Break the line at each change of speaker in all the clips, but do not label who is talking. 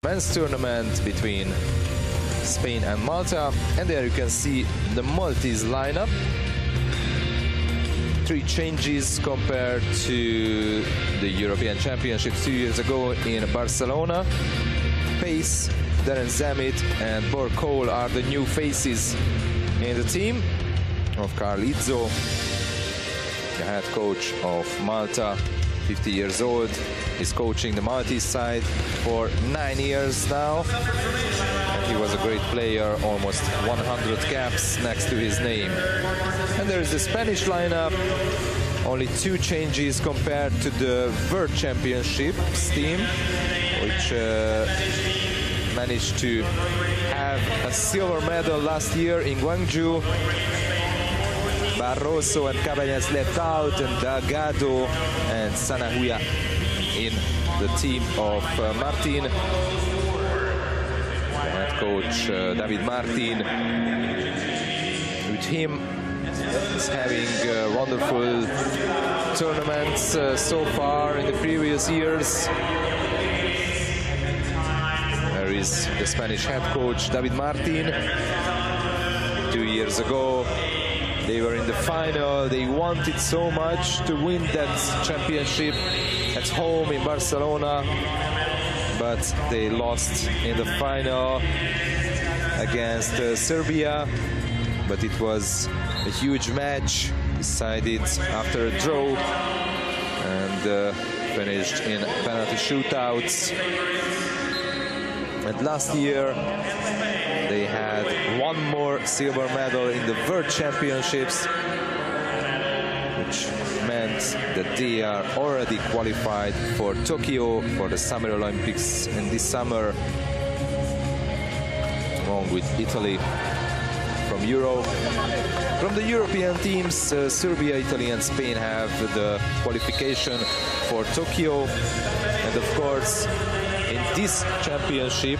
men's tournament between Spain and Malta, and there you can see the Maltese lineup. 3 changes compared to the European Championships 2 years ago in Barcelona. Pace, Darren Zammit and Water-Polo are the new faces in the team. Of Carl Izzo, the head coach of Malta, 50 years old. He's coaching the Maltese side for 9 years now. And he was a great player, almost 100 caps next to his name. And there is the Spanish lineup. Only 2 changes compared to the World Championships team, which managed to have a silver medal last year in Guangzhou. Barroso and Cabañas left out, and Delgado and Sanahuya in the team of Martin. The head coach David Martin, with him, is having wonderful tournaments so far in the previous years. There is the Spanish head coach David Martin. 2 years ago, they were in the final. They wanted so much to win that championship at home in Barcelona, but they lost in the final against Serbia. But it was a huge match, decided after a draw, and finished in penalty shootouts. And last year they had 1 more silver medal in the World Championships, which meant that they are already qualified for Tokyo, for the Summer Olympics in this summer, along with Italy from Europe. From the European teams, Serbia, Italy and Spain have the qualification for Tokyo. And of course, in this championship,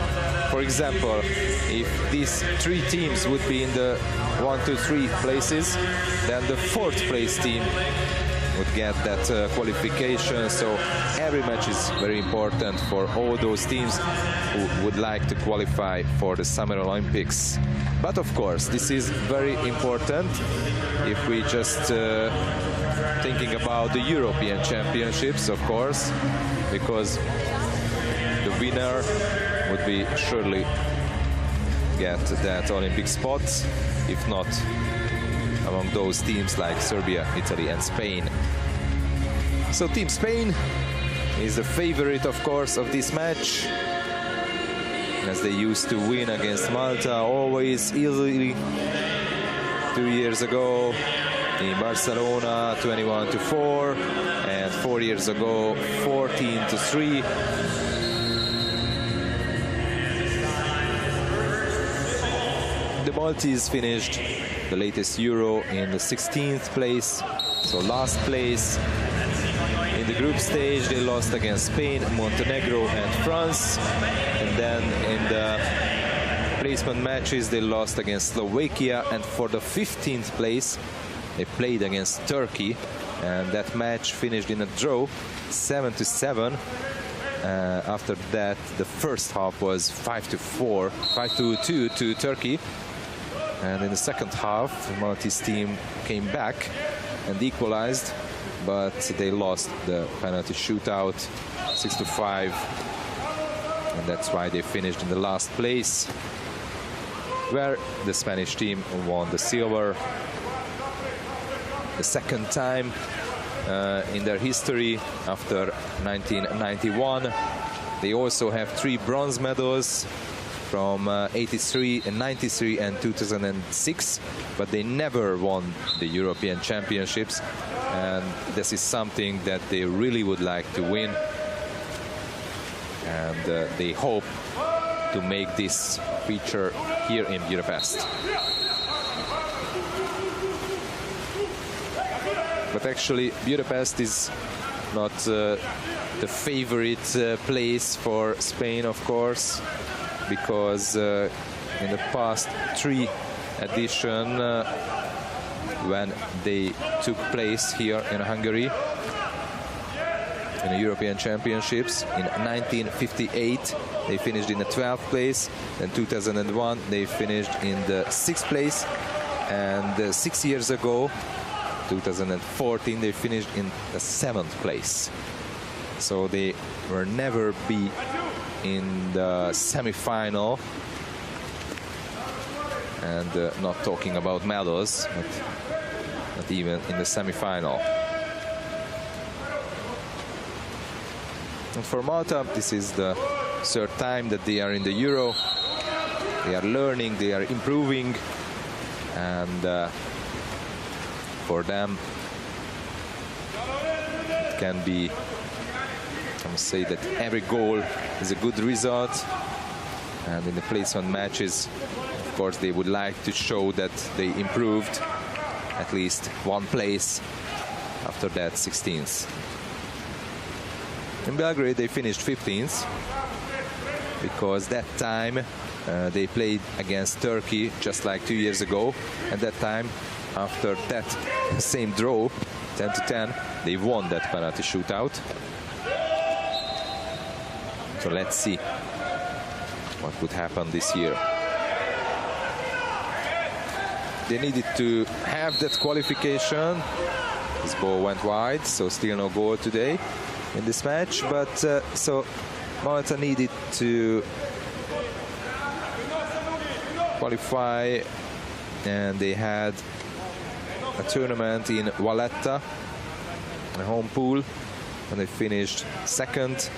for example, if these 3 teams would be in the 1, 2, 3 places, then the 4th place team would get that qualification. So every match is very important for all those teams who would like to qualify for the Summer Olympics. But of course, this is very important if we just thinking about the European Championships, of course, because the winner would be surely get that Olympic spot, if not among those teams like Serbia, Italy and Spain. So Team Spain is the favorite, of course, of this match, as they used to win against Malta always easily 2 years ago in Barcelona, 21-4, and 4 years ago 14-3. The Maltese finished the latest Euro in the 16th place, so last place. In the group stage, they lost against Spain, Montenegro and France. And then in the placement matches, they lost against Slovakia. And for the 15th place, they played against Turkey. And that match finished in a draw, 7-7. After that, the first half was 5-2 to Turkey. And in the second half, the Maltese team came back and equalized, but they lost the penalty shootout 6-5, and that's why they finished in the last place, where the Spanish team won the silver, the second time in their history after 1991. They also have 3 bronze medals from 83 and 93 and 2006, but they never won the European Championships, and this is something that they really would like to win, and they hope to make this feature here in Budapest. But actually Budapest is not the favorite place for Spain, of course, because in the past 3 editions when they took place here in Hungary, in the European Championships. In 1958, they finished in the 12th place. In 2001, they finished in the 6th place. And 6 years ago, 2014, they finished in the 7th place. So they were never be in the semi-final. And not talking about medals, but not even in the semi-final. And for Malta, this is the third time that they are in the Euro. They are learning, they are improving, and for them it can be, I must say that every goal is a good result, and in the place-on matches, of course, they would like to show that they improved at least one place after that 16th. In Belgrade, they finished 15th because that time they played against Turkey just like 2 years ago. And that time, after that same draw, 10-10, they won that penalty shootout. So let's see what would happen this year. They needed to have that qualification. This ball went wide, so still no goal today in this match. But so Malta needed to qualify, and they had a tournament in Valletta, a home pool, and they finished second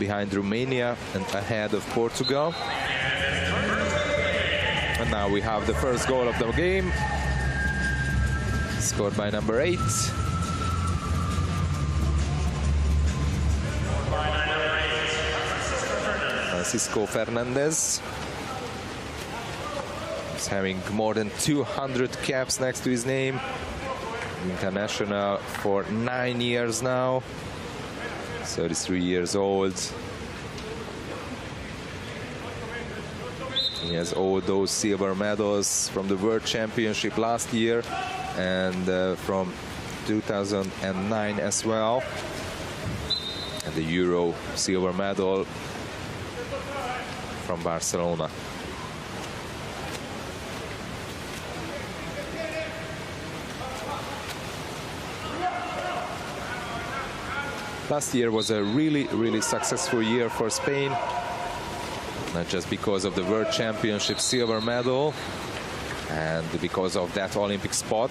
behind Romania and ahead of Portugal. And now we have the first goal of the game, scored by number 8. Francisco Fernandez. He's having more than 200 caps next to his name. International for 9 years now. 33 years old. He has all those silver medals from the World Championship last year and from 2009 as well. And the Euro silver medal from Barcelona. Last year was a really successful year for Spain. Not just because of the World Championship silver medal and because of that Olympic spot,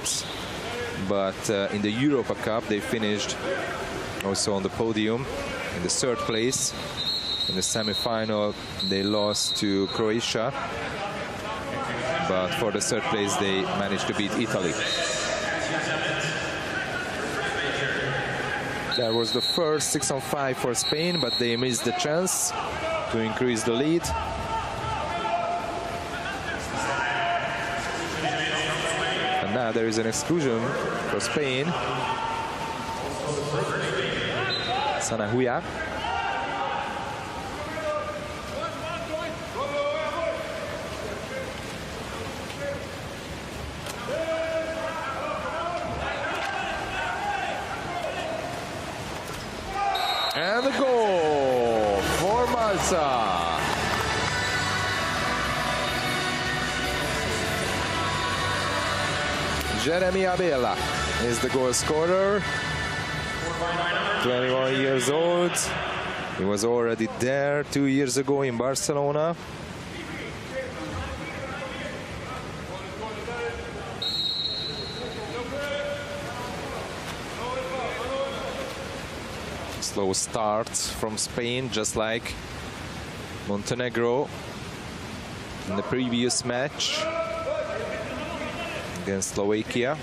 but in the Europa Cup they finished also on the podium in the 3rd place. In the semi-final they lost to Croatia, but for the 3rd place they managed to beat Italy. That was the first 6-on-5 for Spain, but they missed the chance to increase the lead. And now there is an exclusion for Spain. Sanahuya. And the goal for Malta. Jeremy Abela is the goal scorer. 21 years old. He was already there 2 years ago in Barcelona. Slow start from Spain, just like Montenegro in the previous match against Slovakia.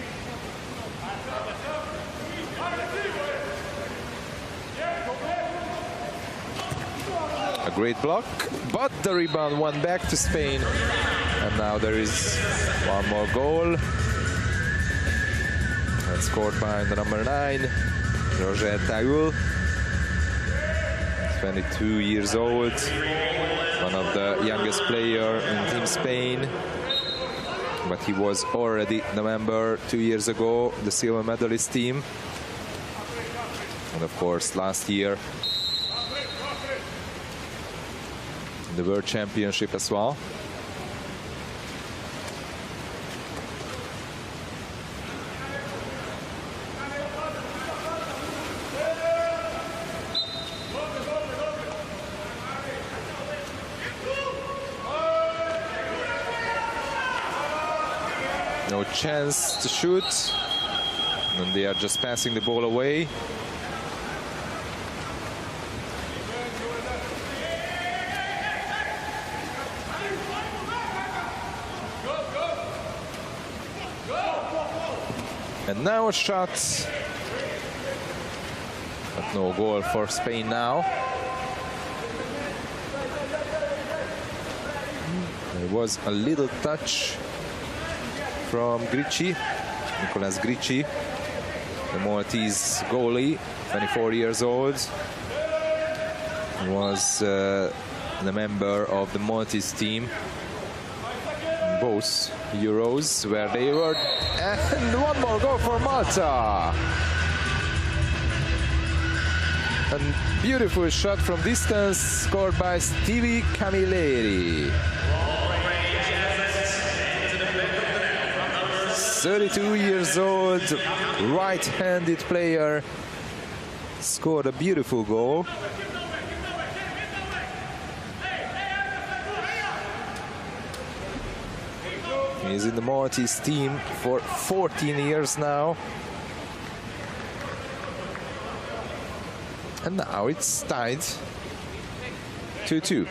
A great block, but the rebound went back to Spain, and now there is one more goal. And scored by the number 9, Roger Taul. 22 years old, one of the youngest players in Team Spain, but he was already the member 2 years ago, the silver medalist team. And of course, last year, in the World Championship as well. No chance to shoot, and they are just passing the ball away. And now a shot, but no goal for Spain now. There was a little touch from Gricci, Nicolas Gricci, the Maltese goalie, 24 years old. He was the member of the Maltese team in both Euros, where they were. And one more goal for Malta. A beautiful shot from distance, scored by Stevie Camilleri. 32 years old, right-handed player, scored a beautiful goal. He's in the Maltese team for 14 years now. And now it's tied 2-2.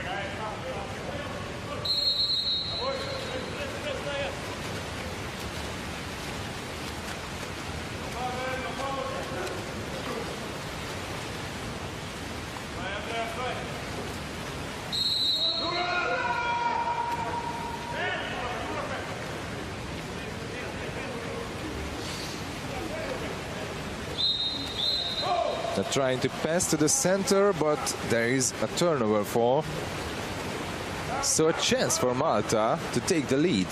Trying to pass to the center, but there is a turnover fall. So a chance for Malta to take the lead.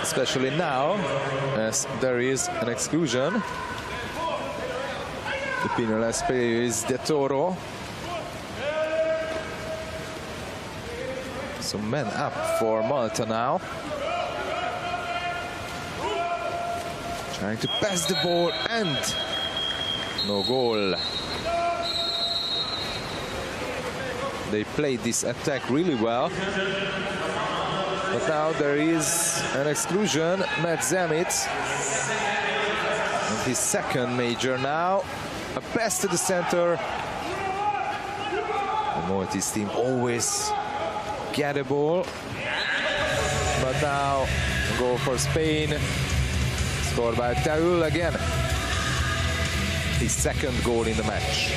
Especially now, as there is an exclusion. The penalized player is De Toro. So men up for Malta now. Trying to pass the ball and no goal. They played this attack really well. But now there is an exclusion. Matt Zammit. And his second major now. A pass to the center. The Maltese team always get a ball. But now a goal for Spain. Scored by Tarul again. His second goal in the match.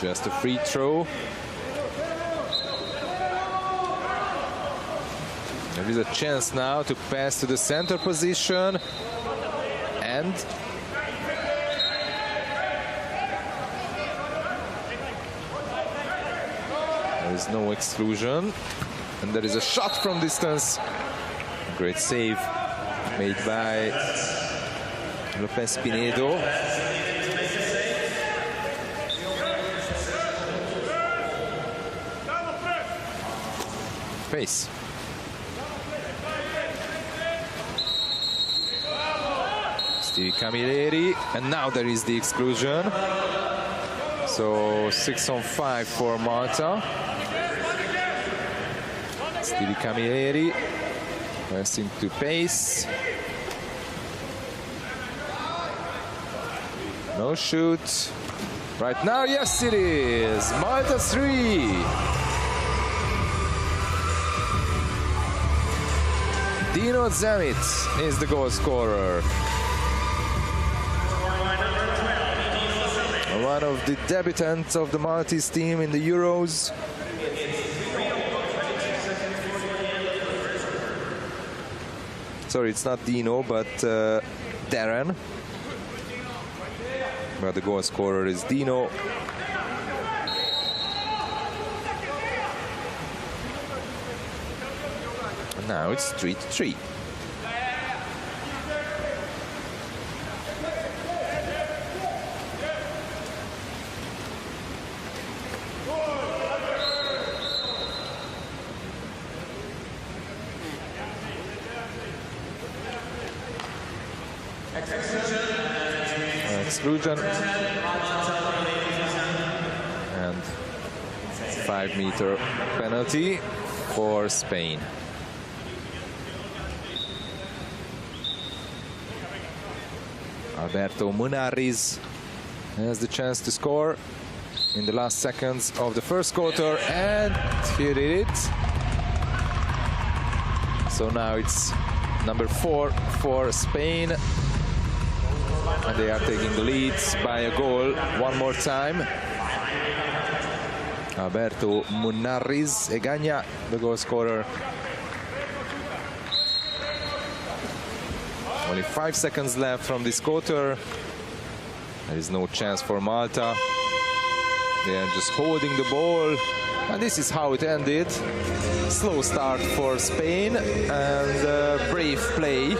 Just a free throw. There is a chance now to pass to the center position. And there is no exclusion. And there is a shot from distance. Great save made by Lopez Pinedo. Pace. Stevie Camilleri, and now there is the exclusion. So 6-on-5 for Malta. Stevie Camilleri resting to pace. No shoot. Right now, yes it is. Malta 3. Dino Zemit is the goal scorer. One of the debutants of the Maltese team in the Euros. Sorry, it's not Dino, but Darren. But the goal scorer is Dino. And now it's 3-3. Exclusion and 5-meter penalty for Spain. Alberto Munarriz has the chance to score in the last seconds of the first quarter, and he did it. So now it's number 4 for Spain. And they are taking the leads by a goal one more time. Alberto Munarriz Egaña, the goal scorer. Only 5 seconds left from this quarter. There is no chance for Malta. They are just holding the ball. And this is how it ended. Slow start for Spain and brave play.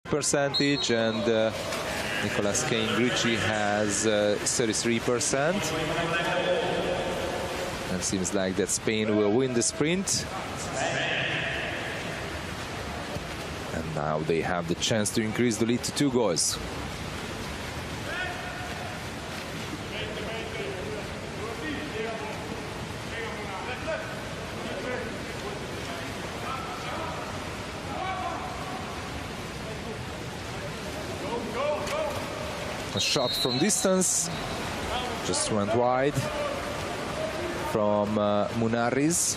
Percentage, and Nicolas Cain-Grucci has 33%. And seems like that Spain will win the sprint. And now they have the chance to increase the lead to 2 goals. A shot from distance just went wide from Munarriz.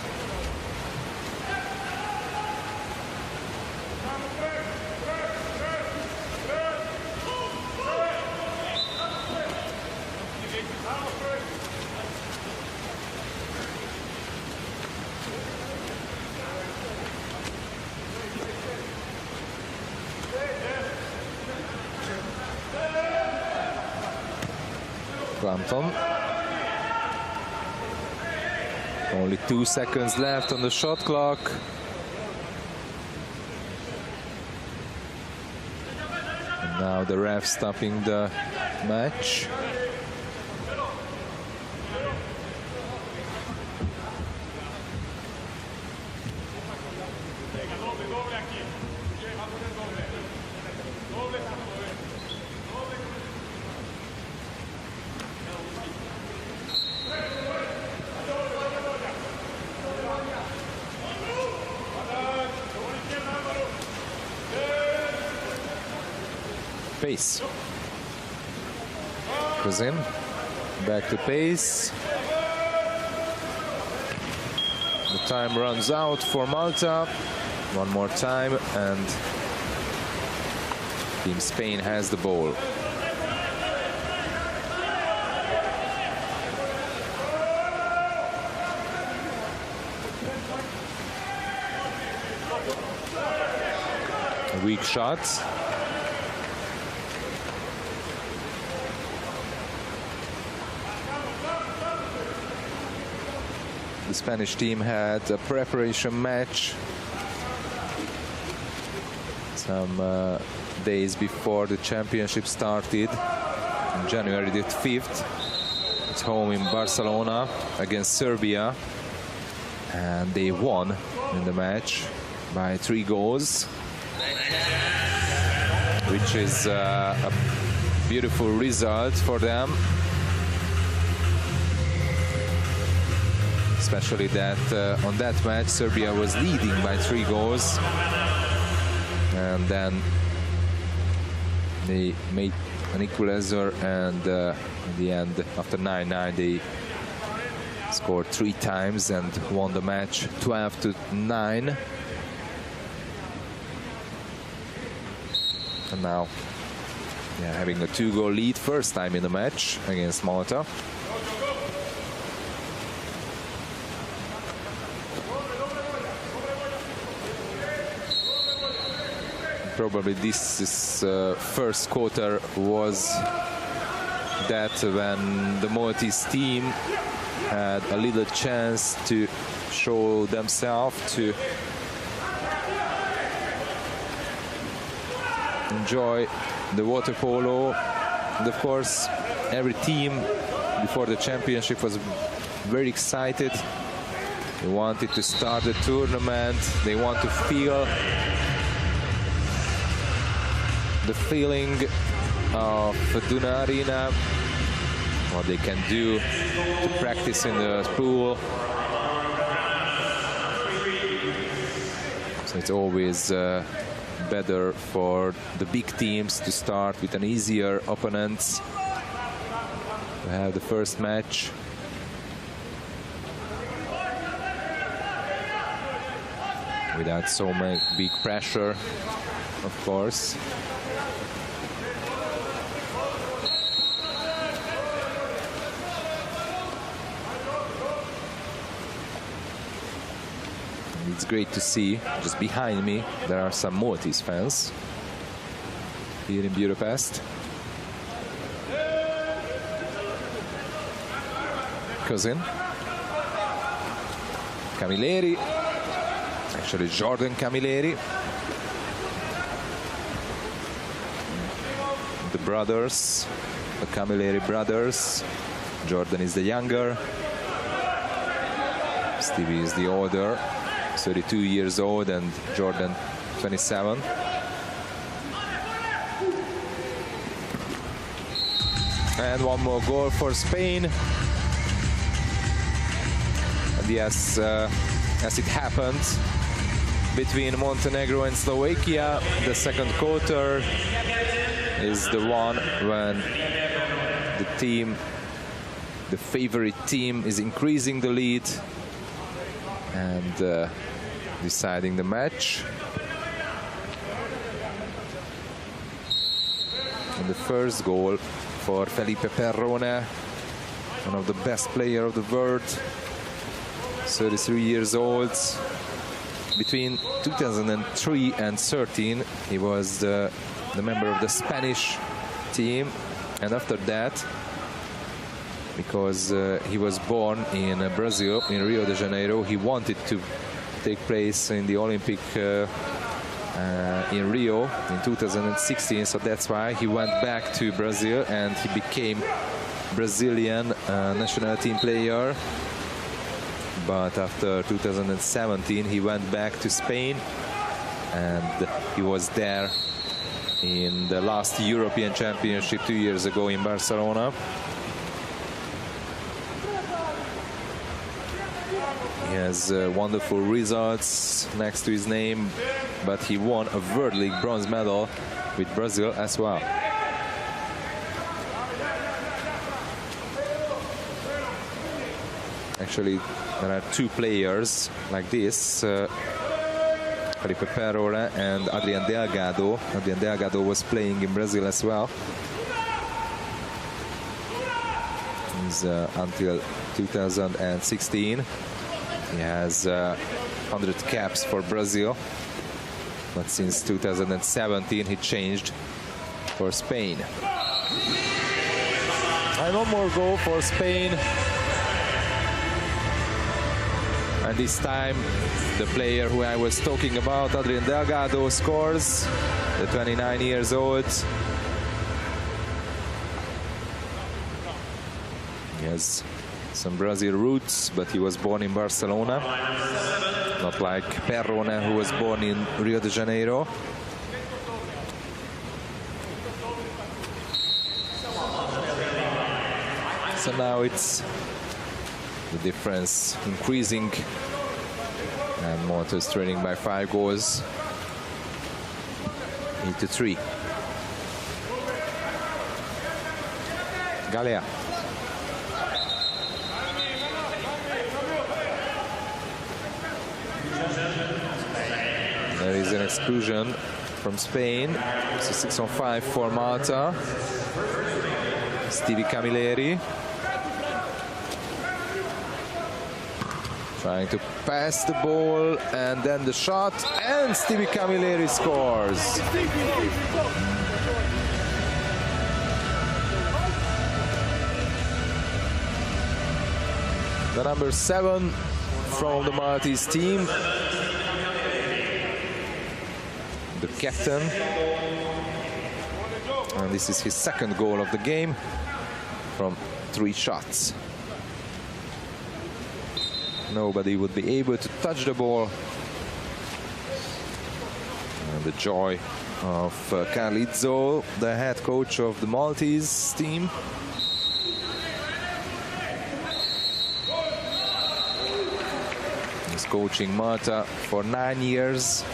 Clanton. Only 2 seconds left on the shot clock. And now the ref stopping the match. Pace goes in, back to Pace. The time runs out for Malta. One more time, and Team Spain has the ball. A weak shot. The Spanish team had a preparation match some days before the championship started on January the 5th. It's home in Barcelona against Serbia, and they won in the match by 3 goals, which is a beautiful result for them. Especially that on that match Serbia was leading by 3 goals, and then they made an equalizer, and in the end, after 9-9, they scored 3 times and won the match 12-9. And now they're having a 2-goal lead, first time in the match against Malta. Probably this is, first quarter was that when the Maltese team had a little chance to show themselves, to enjoy the water polo. And of course, every team before the championship was very excited. They wanted to start the tournament. They want to feel the feeling of Duna Arena, what they can do to practice in the pool. So it's always better for the big teams to start with an easier opponent. We have the first match. Without so much big pressure, of course. It's great to see, just behind me, there are some Maltese fans here in Budapest. Cousin. Camilleri. Actually, Jordan Camilleri. The brothers, the Camilleri brothers. Jordan is the younger. Stevie is the older. 32 years old, and Jordan 27. And one more goal for Spain. And yes, as it happened between Montenegro and Slovakia, the second quarter is the one when the team, the favorite team, is increasing the lead and deciding the match. And the first goal for Felipe Perrone, one of the best players of the world, 33 years old. Between 2003 and 13, he was the member of the Spanish team, and after that because he was born in Brazil, in Rio de Janeiro. He wanted to take place in the Olympic in Rio in 2016, so that's why he went back to Brazil and he became Brazilian national team player. But after 2017 he went back to Spain and he was there in the last European Championship 2 years ago in Barcelona. He has wonderful results next to his name, but he won a World League bronze medal with Brazil as well. Actually, there are two players like this, Felipe Perora and Adrian Delgado. Adrian Delgado was playing in Brazil as well. He's until 2016. He has 100 caps for Brazil, but since 2017 he changed for Spain. And one more goal for Spain. And this time the player who I was talking about, Adrian Delgado, scores, the 29 years old. He has some Brazil roots, but he was born in Barcelona, not like Perrone, who was born in Rio de Janeiro. So now it's the difference increasing, and Malte is trailing by 5 goals, 8-3. Galea. There is an exclusion from Spain. It's a 6-on-5 for Malta. Stevie Camilleri trying to pass the ball, and then the shot, and Stevie Camilleri scores. The number 7 from the Maltese team, the captain, and this is his second goal of the game from 3 shots. Nobody would be able to touch the ball. And the joy of Carlizzo, the head coach of the Maltese team. He's coaching Malta for 9 years,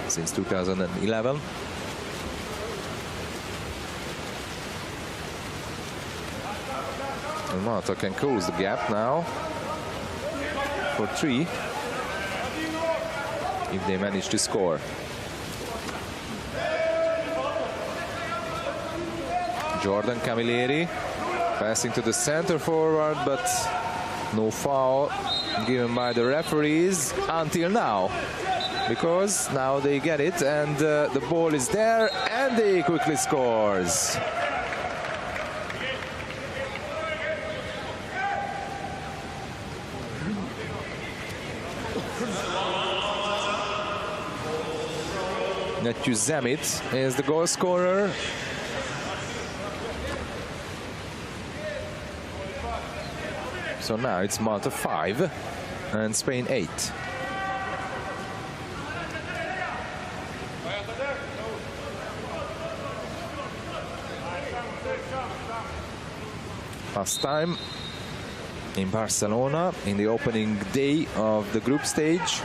since 2011. And Malta can close the gap now for 3 if they manage to score. Jordan Camilleri passing to the center forward, but no foul given by the referees until now, because now they get it and the ball is there and they quickly scores. Matthew Zemit is the goal scorer. So now it's Malta 5 and Spain 8. Last time in Barcelona, in the opening day of the group stage,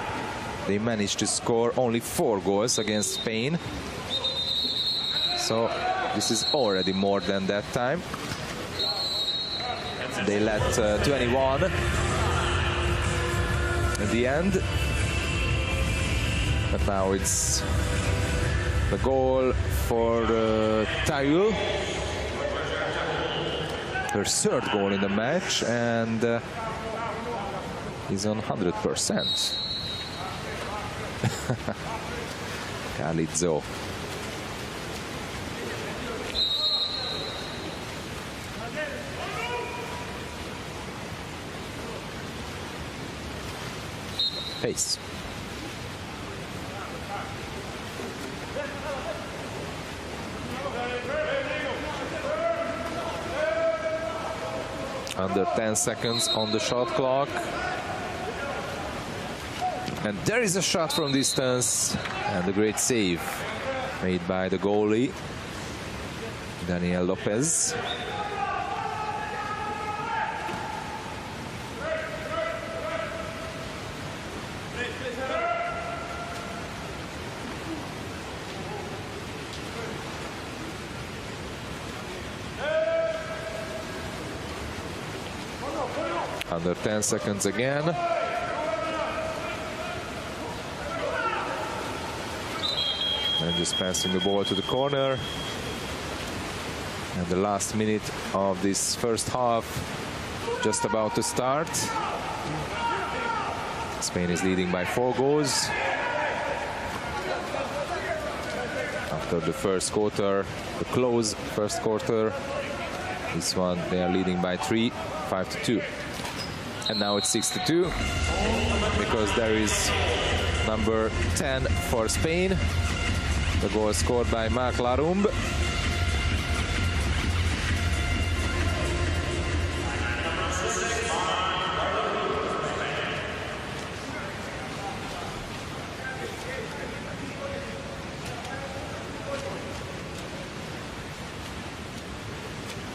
they managed to score only 4 goals against Spain. So this is already more than that time. They led 21 at the end. But now it's the goal for Tayul. Her 3rd goal in the match, and he's on 100%. Carlizzo. pace. Under 10 seconds on the shot clock. And there is a shot from distance, and a great save made by the goalie, Daniel Lopez. Under 10 seconds again. And just passing the ball to the corner. And the last minute of this first half just about to start. Spain is leading by 4 goals. After the first quarter, the close first quarter, this one they are leading by 3, 5-2. And now it's 6-2 because there is number 10 for Spain. The goal scored by Marc Larumbe.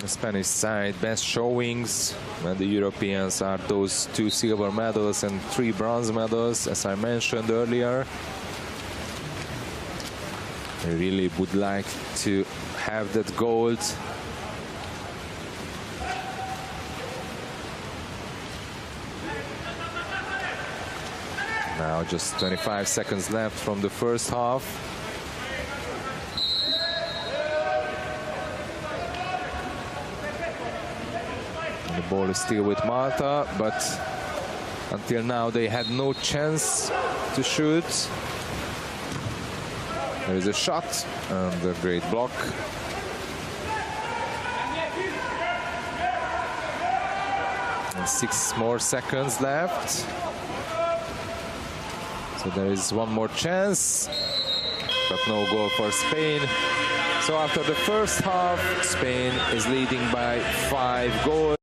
The Spanish side best showings, and the Europeans are those 2 silver medals and 3 bronze medals, as I mentioned earlier. They really would like to have that gold. Now just 25 seconds left from the first half. The ball is still with Malta, but until now they had no chance to shoot. There is a shot and a great block. And 6 more seconds left. So there is one more chance, but no goal for Spain. So after the first half, Spain is leading by 5 goals.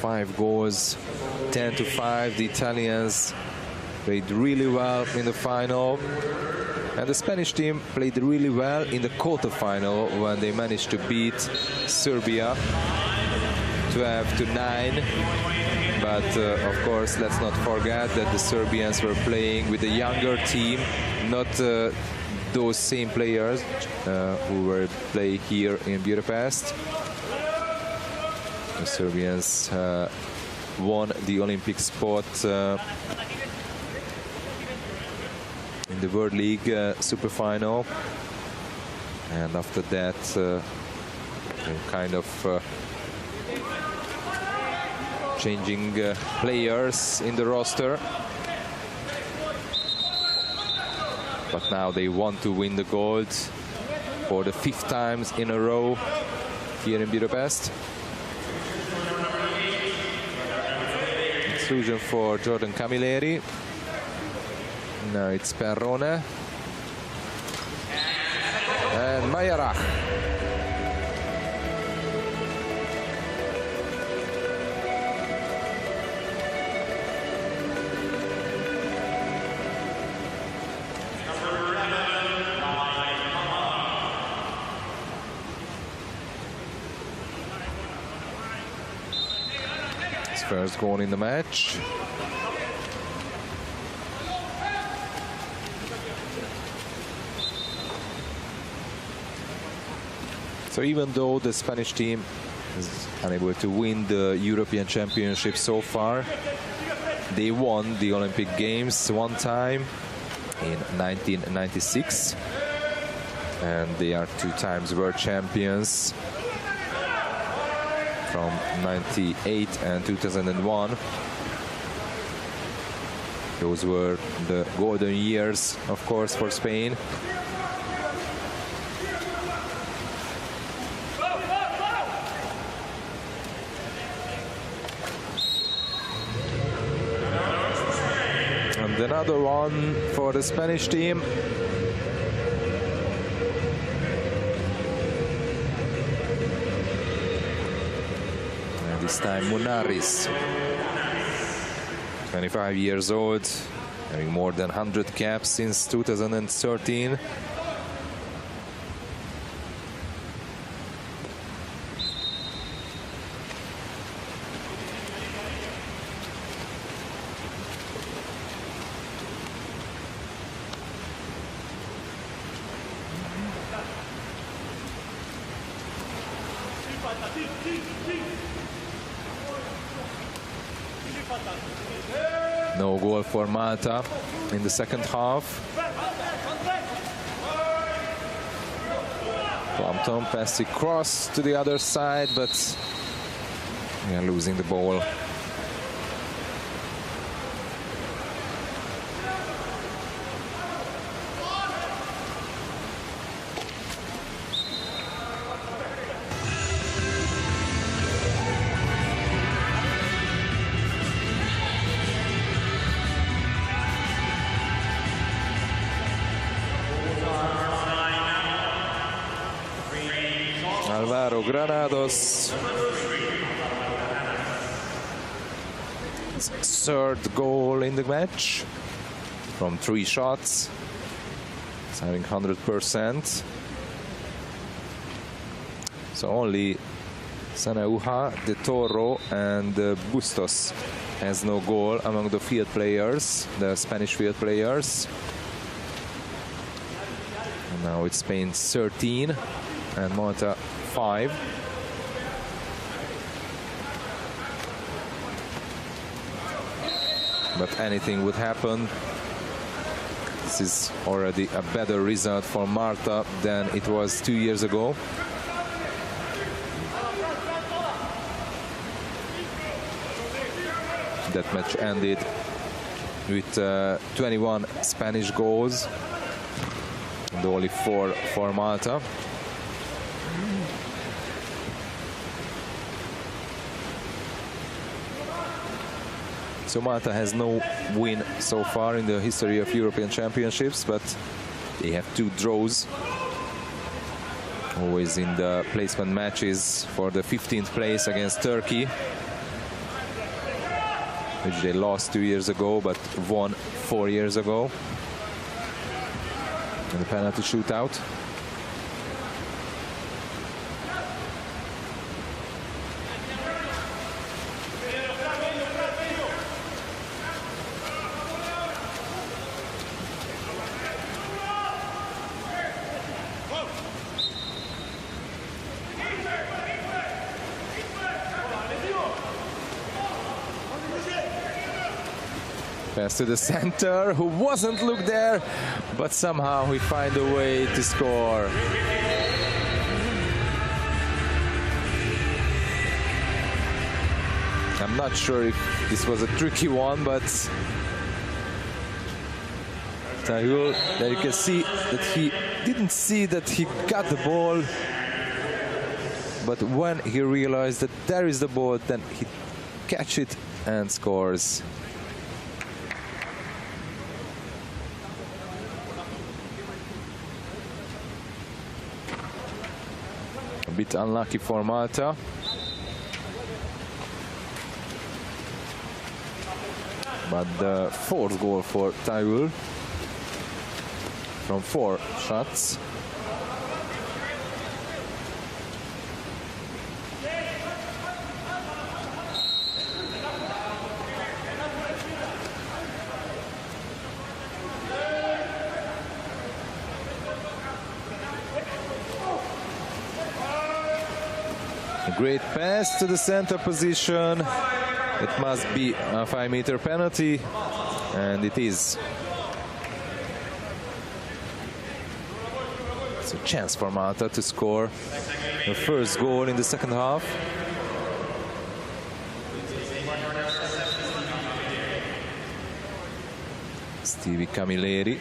5 goals, 10-5. The Italians played really well in the final. And the Spanish team played really well in the quarterfinal when they managed to beat Serbia 12-9. But of course, let's not forget that the Serbians were playing with a younger team, not those same players who were playing here in Budapest. The Serbians won the Olympic spot in the World League Superfinal, and after that kind of changing players in the roster. But now they want to win the gold for the 5th time in a row here in Budapest. Exclusion for Jordan Camilleri. Now it's Perrone and Mayarach. His first goal in the match. So even though the Spanish team is unable to win the European Championship so far, they won the Olympic Games one time in 1996, and they are 2 times world champions from 98 and 2001. Those were the golden years, of course, for Spain. Another one for the Spanish team. And this time Munaris, 25 years old, having more than 100 caps since 2013. No goal for Malta in the second half. Plumpton passed across to the other side, but we are losing the ball. Alvaro Granados, his 3rd goal in the match from 3 shots. He's having 100%. So only Sanauja, De Toro and Bustos has no goal among the field players, the Spanish field players. And now it's Spain 13 and Malta 5. But anything would happen. This is already a better result for Malta than it was 2 years ago. That match ended with 21 Spanish goals and only 4 for Malta. So Malta has no win so far in the history of European Championships, but they have 2 draws, always in the placement matches for the 15th place against Turkey. which they lost 2 years ago, but won 4 years ago in the penalty shootout. Pass to the center, who wasn't looked there, but somehow he find a way to score. I'm not sure if this was a tricky one, but Tahul, there you can see that he didn't see that he got the ball, but when he realized that there is the ball, then he catch it and scores. A bit unlucky for Malta. But the fourth goal for Tahul from 4 shots. A great pass to the center position. It must be a 5-meter penalty, and it is. It's a chance for Malta to score the first goal in the second half. Stevie Camilleri.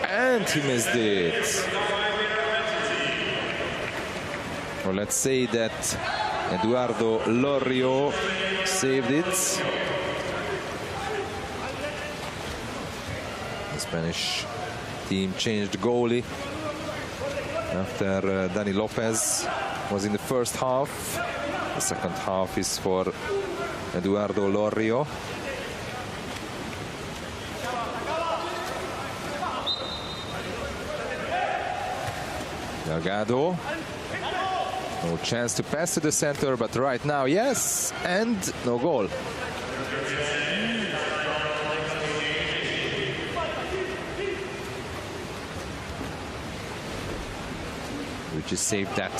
And he missed it. Well, let's say that Eduardo Lorrio saved it. The Spanish team changed goalie after Dani Lopez was in the first half. The second half is for Eduardo Lorrio. Delgado. No chance to pass to the center, but right now, yes, and no goal. We just saved that.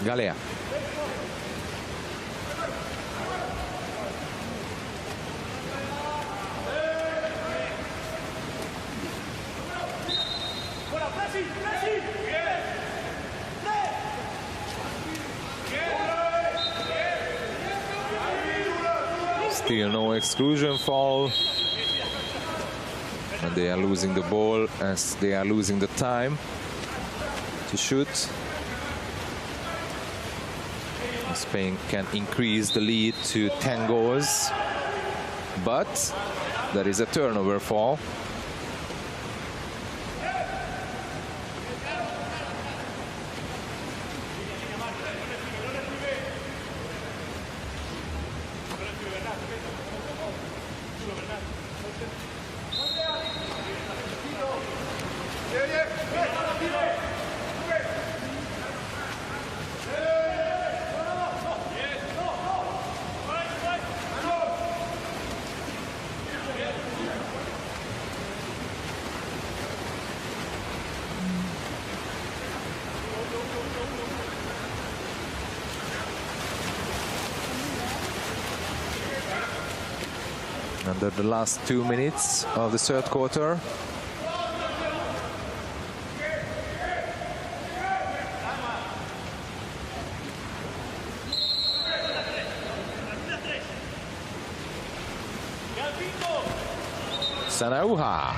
Galea. Still no exclusion foul, and they are losing the ball as they are losing the time to shoot. Spain can increase the lead to 10 goals, but there is a turnover foul. Under the last 2 minutes of the third quarter. Sanauha.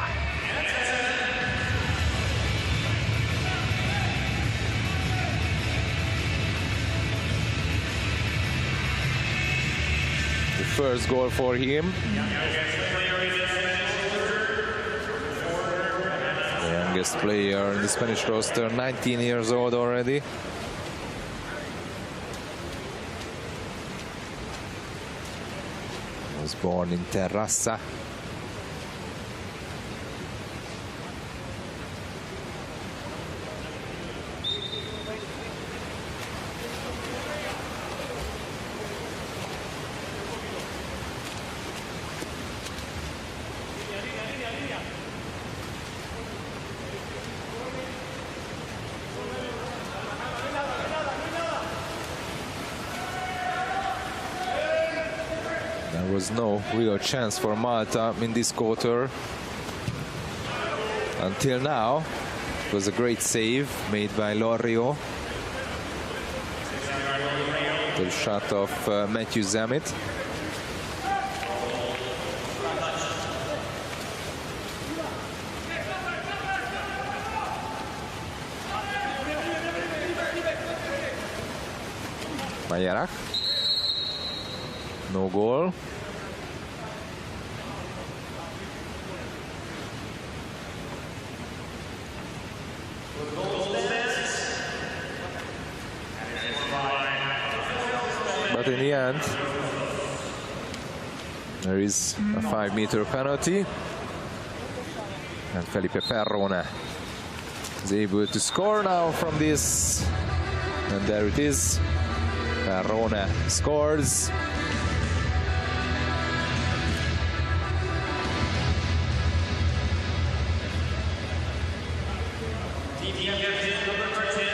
The first goal for him. The youngest player in the Spanish roster, 19 years old already. He was born in Terrassa. There was no real chance for Malta in this quarter. Until now, it was a great save made by Lorrio. The shot of Matthew Zammit. Majerak. No goal. But in the end, there is a 5-meter penalty. And Felipe Perrone is able to score now from this. And there it is. Perrone scores.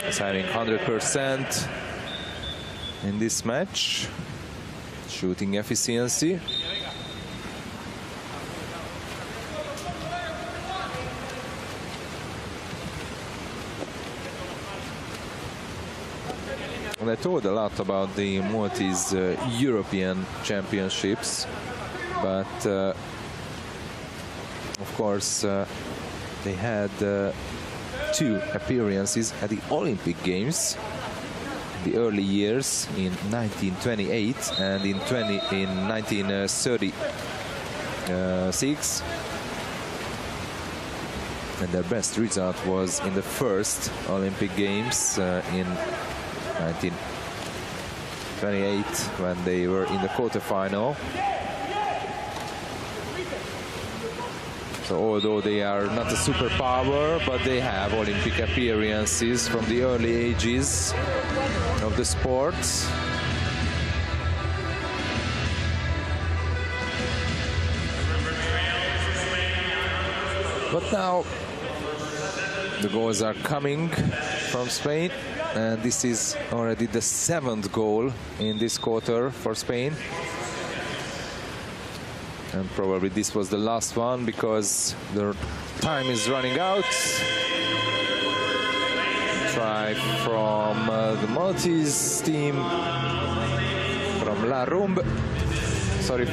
He's having 100% in this match. Shooting efficiency. And I told a lot about the Maltese European Championships, but of course they had 2 appearances at the Olympic Games in the early years in 1928 and in 1936. And their best result was in the first Olympic Games in 1928 when they were in the quarterfinal. So although they are not a superpower, but they have Olympic appearances from the early ages of the sport. But now the goals are coming from Spain, and this is already the 7th goal in this quarter for Spain. And probably this was the last one because the time is running out. Try from the Maltese team, from La Rumbe. Sorry.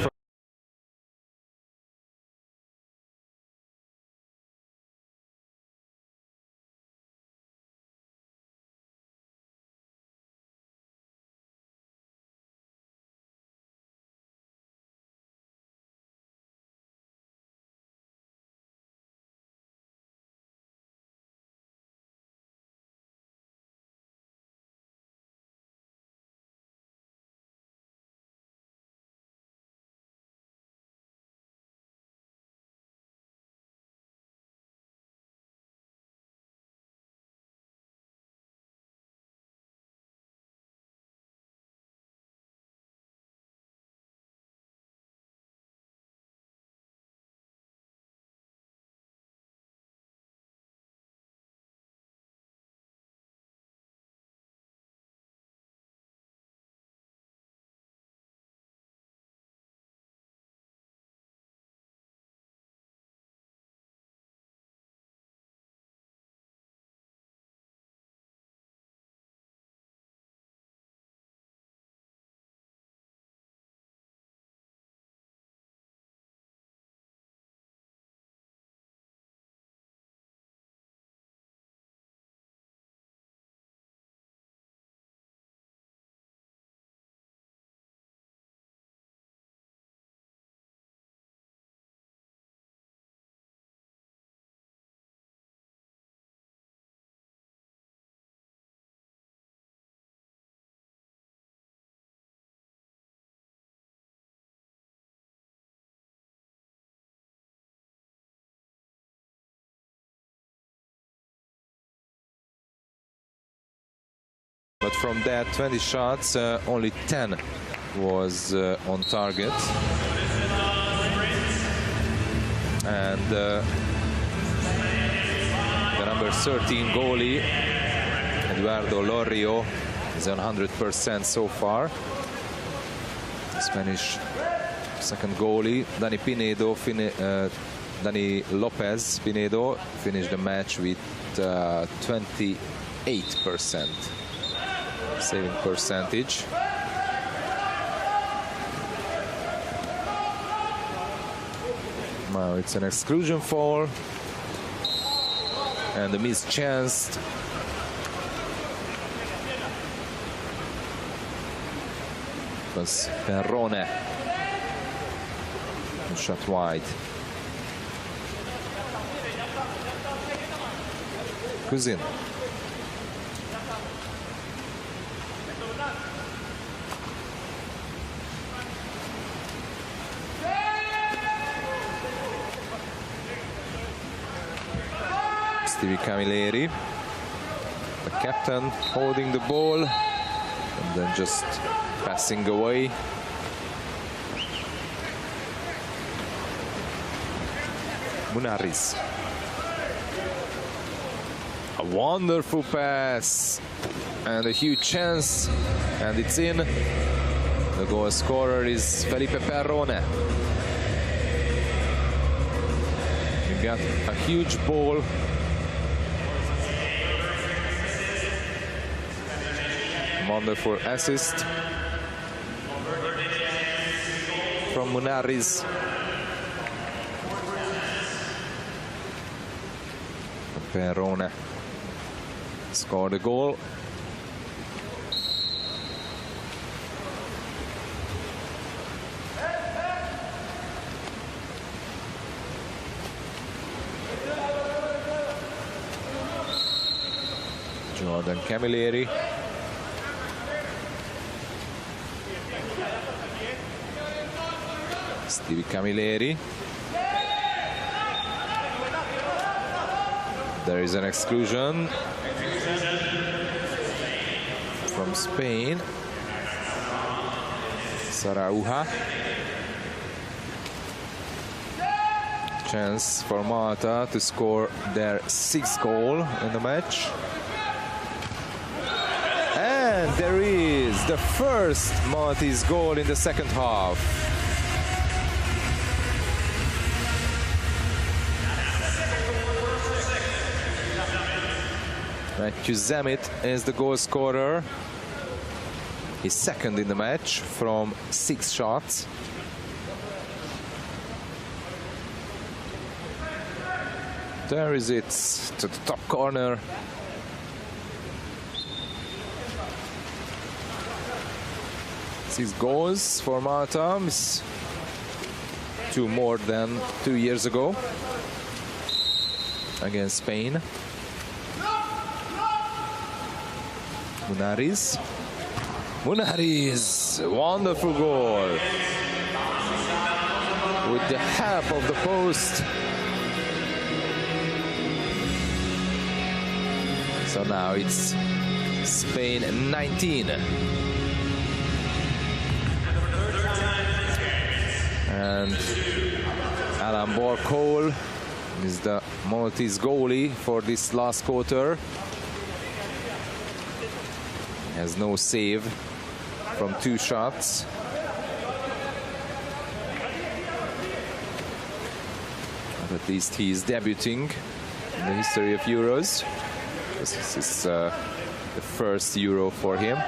but from that 20 shots, only 10 was on target. And the number 13 goalie, Eduardo Lorrio, is 100% so far. Spanish second goalie, Dani Lopez Pinedo, finished the match with 28% saving percentage. Now it's an exclusion foul and a missed chance. It was Perrone who shot wide. Cousin. Stevie Camilleri, the captain, holding the ball and then just passing away. Munarriz. A wonderful pass and a huge chance, and it's in. The goal scorer is Felipe Perrone. He got a huge ball. Wonderful assist from Munarriz. Perrone scored a goal. Jordan Camilleri. Stevie Camilleri. There is an exclusion from Spain. Sarauja. Chance for Malta to score their 6th goal in the match. And there is the first Maltese goal in the second half. Matthew Zammit is the goal scorer. He's second in the match from 6 shots. There is it to the top corner. Six goals for Malta. It's 2 more than 2 years ago against Spain. Munarriz. Munarriz, wonderful goal. With the half of the post. So now it's Spain 19. And Alan Borcole is the Maltese goalie for this last quarter. Has no save from 2 shots. But at least he is debuting in the history of Euros. This is the first Euro for him.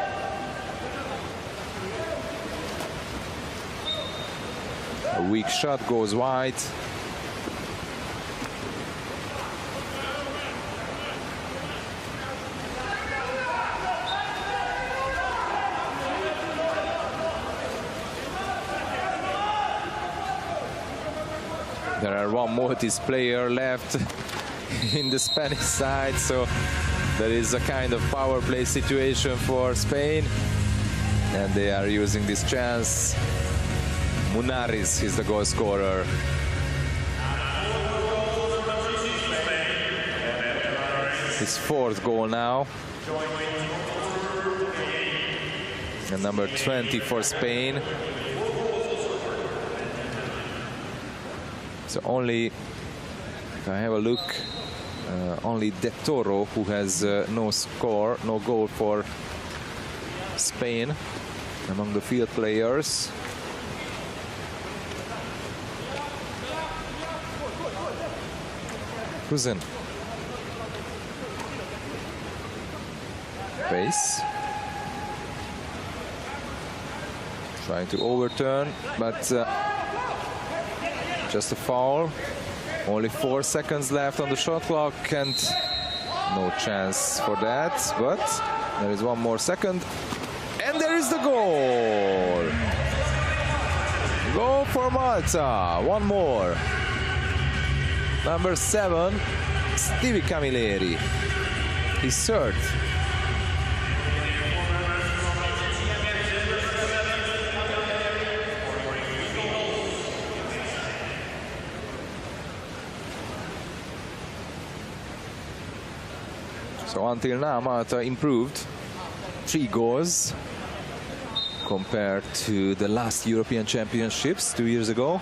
A weak shot goes wide. There are one Maltese player left in the Spanish side, so there is a kind of power play situation for Spain, and they are using this chance. Munarriz is the goal scorer. His 4th goal now. And number 20 for Spain. So only, if I have a look, only De Toro who has no score, no goal for Spain among the field players. Cousin. Pace. Trying to overturn, but just a foul. Only 4 seconds left on the shot clock and no chance for that, but there is 1 more second. And there is the goal! Goal for Malta, 1 more. Number 7, Stevie Camilleri, his 3rd. So until now, Malta improved 3 goals compared to the last European Championships 2 years ago.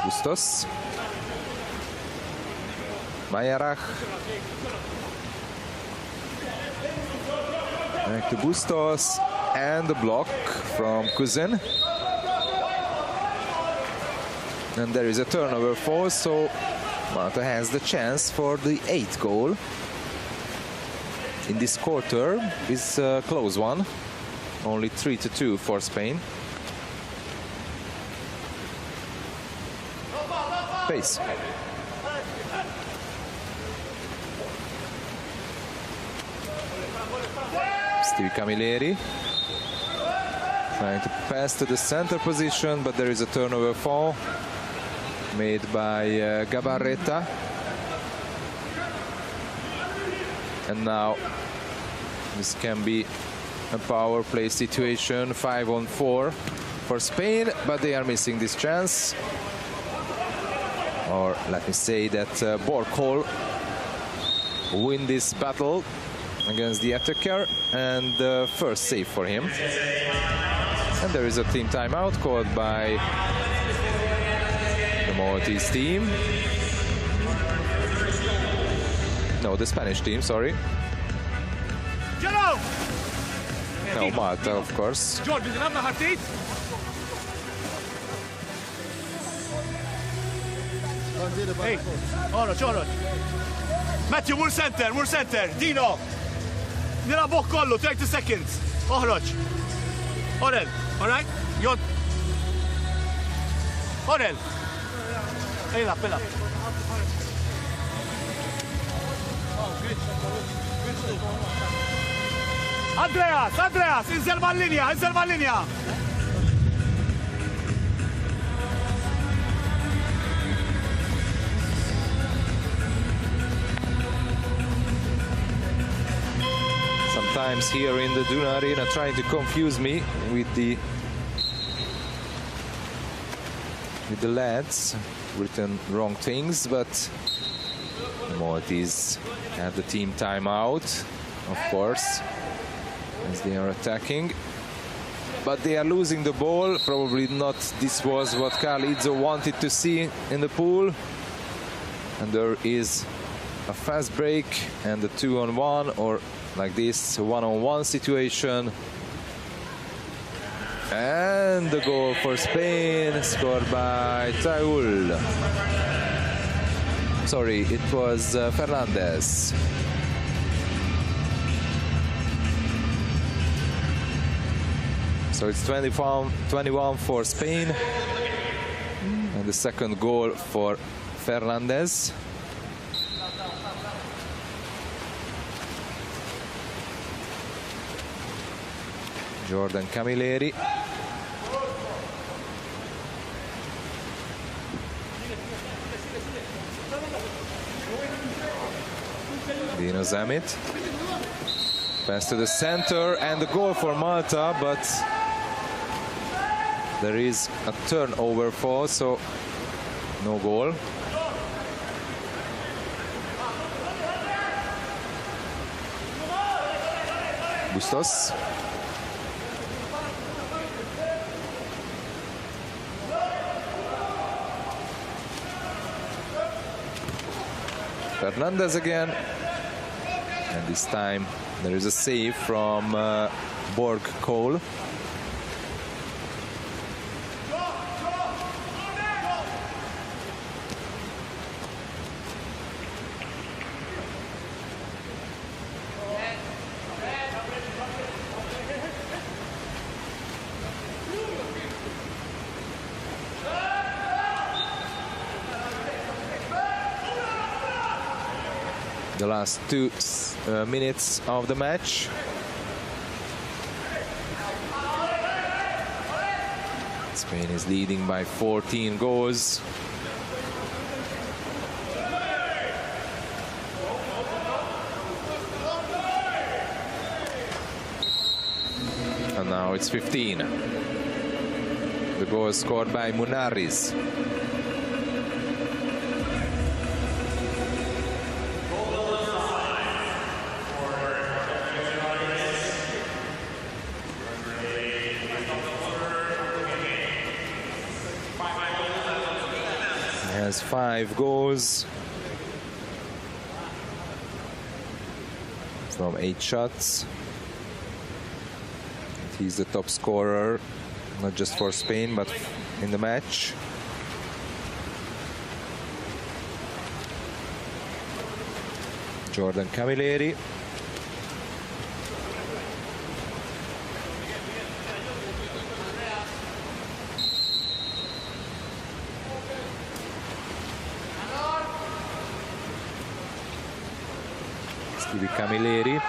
Bustos. Majarach. Back to Bustos. And the block from Cousin. And there is a turnover force, so Malta has the chance for the 8th goal in this quarter. It's a close one. Only 3-2 for Spain. Pace. Stevie Camilleri. Trying to pass to the center position, but there is a turnover foul made by Gabarreta. And now this can be a power play situation, 5-on-4 for Spain, but they are missing this chance. Or let me say that Borkhol win this battle against the attacker, and the first save for him. And there is a team timeout called by the Maltese team. No, the Spanish team, sorry. No, Malta, of course.
Hey, hold. Matthew, we're center. Dino. Nila Water-Polo, 30 seconds. Oħroġ. Orel, all right? Jod. Orel. Hey, up. Andreas, inżel mal-linja.
Sometimes here in the Duna Arena trying to confuse me with the lads, written wrong things, but the Maltese have the team timeout, of course, as they are attacking. But they are losing the ball. Probably not this was what Carlizzo wanted to see in the pool. And there is a fast break and a 2-on-1, or like this, 1-on-1 situation. And the goal for Spain, scored by Taul. Sorry, it was Fernandez. So it's 21 for Spain. And the second goal for Fernandez. Jordan Camilleri. Dino Zamit. Pass to the center and the goal for Malta, but there is a turnover fall, so no goal. Bustos. Fernandez again, and this time there is a save from Borg Cole. The last 2 minutes of the match. Spain is leading by 14 goals. And now it's 15. The goal scored by Munariz. Has 5 goals from 8 shots. He's the top scorer, not just for Spain, but in the match. Jordan Camilleri. Camilleri.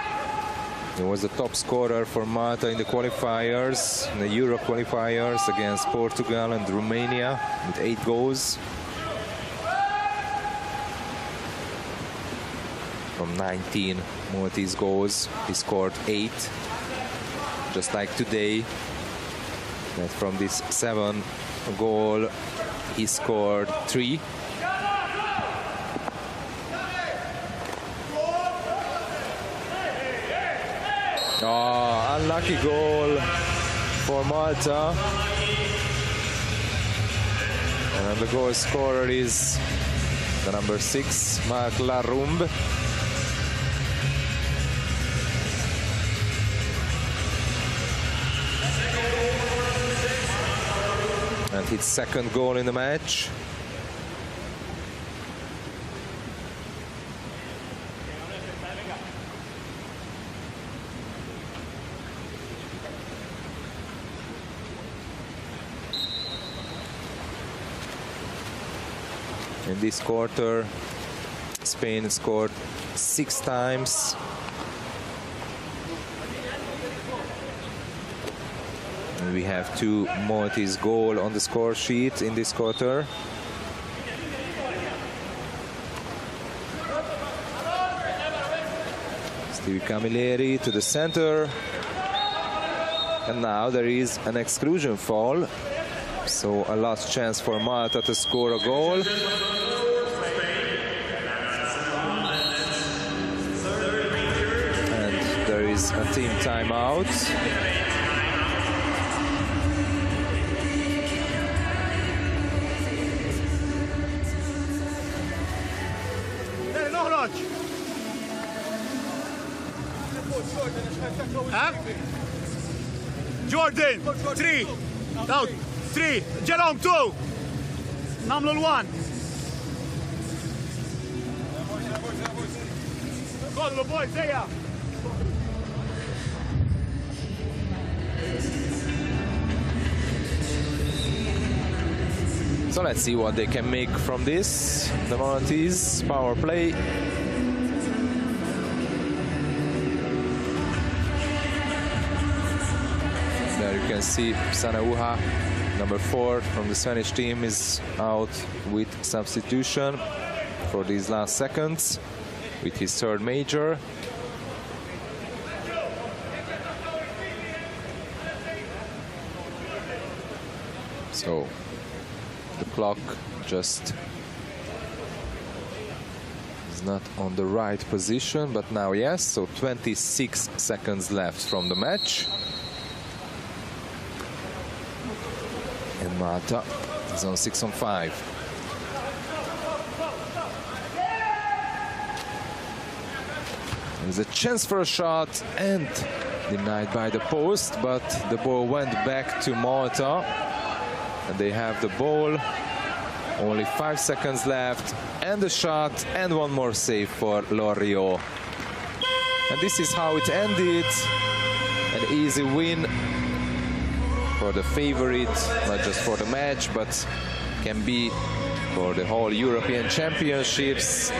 He was the top scorer for Malta in the qualifiers, in the Euro qualifiers against Portugal and Romania with 8 goals. From 19 Maltese goals, he scored 8. Just like today, that from this 7 goal, he scored 3. Oh, unlucky goal for Malta. And the goal scorer is the number 6, Marc Larumbe. And his second goal in the match. In this quarter, Spain scored 6 times. And we have 2 Maltese goals on the score sheet in this quarter. Stevie Camilleri to the center. And now there is an exclusion foul. So a last chance for Malta to score a goal. And there is a team timeout.
Jordan, 3. Out. 3. Jerome, 2. Namlu l-1. Kollu, boy, zeja.
So let's see what they can make from this. The Maltese power play. There you can see Sanauha, number 4 from the Spanish team, is out with substitution for these last seconds with his 3rd major. So the clock just is not on the right position, but now yes. So 26 seconds left from the match. And Malte is on 6-on-5. There's a chance for a shot and denied by the post, but the ball went back to Malte. And they have the ball. Only 5 seconds left, and a shot, and one more save for Loriot. And this is how it ended. An easy win for the favorite, not just for the match, but can be for the whole European Championships.